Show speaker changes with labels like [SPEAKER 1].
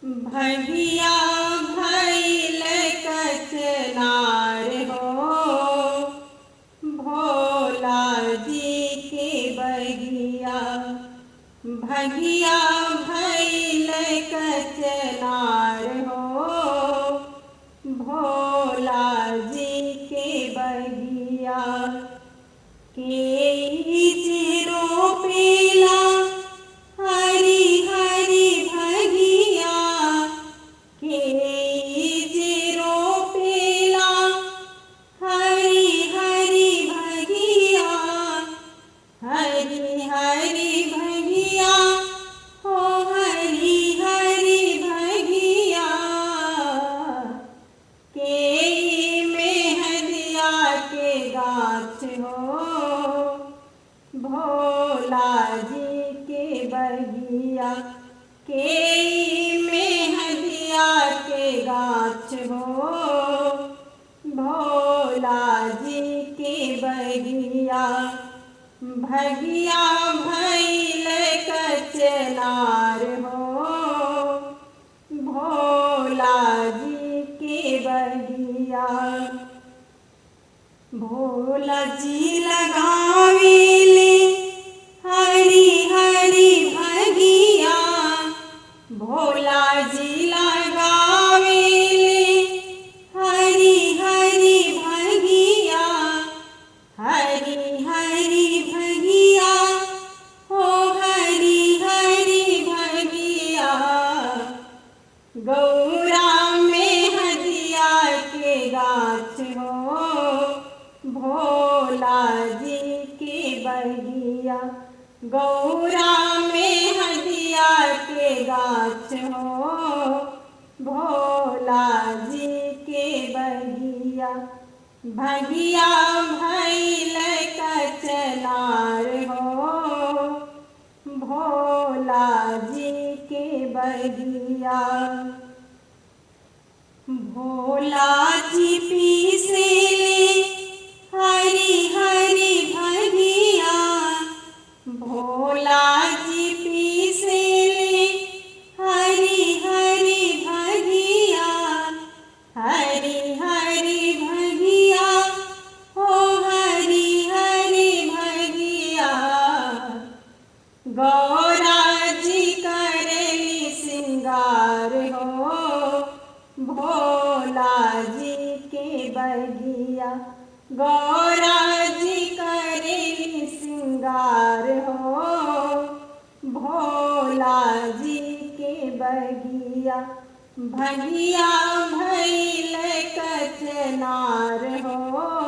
[SPEAKER 1] भगिया भैल कचनार हो, भोला जी के बगिया। भगिया भैल कचनार हो, भोला जी के बगिया। के चिरो पेला हरी हरी भगिया, के चिरो पेला हरी हरी भगिया। हरी हरी भगिया हो, हरी हरी भगिया। के मेहदिया के गाछ हो, भोला जी के बगिया। के मेहदिया के गाछ हो, भोला जी के बगिया। भगिया भैल कचनार हो, भोला जी के बगिया। भोला जी लगावेले हरी हरी भगिया, भोला जी लगावेले हरी हरी भगिया। हरी हरी भगिया हो, हरी हरी भगिया। गौरा में हदिया के गाछ हो, भोला जी के बगिया। गौरा में हदिया के गाछ हो, भोला जी के बगिया। भगिया भैल कचनार हो, भोला जी के बगिया। भोला जी पीसेले हरी हरी भगिया, भोला जी पीसेले हरी हरी भगिया। हरी हरी भगिया हो, हरी हरी भगिया। गौरा जी करेली सिंगार हो, भोला जी के बगिया। गौरा जी करेली सिंगार हो, भोला जी के बगिया। भगिया भैल कचनार हो,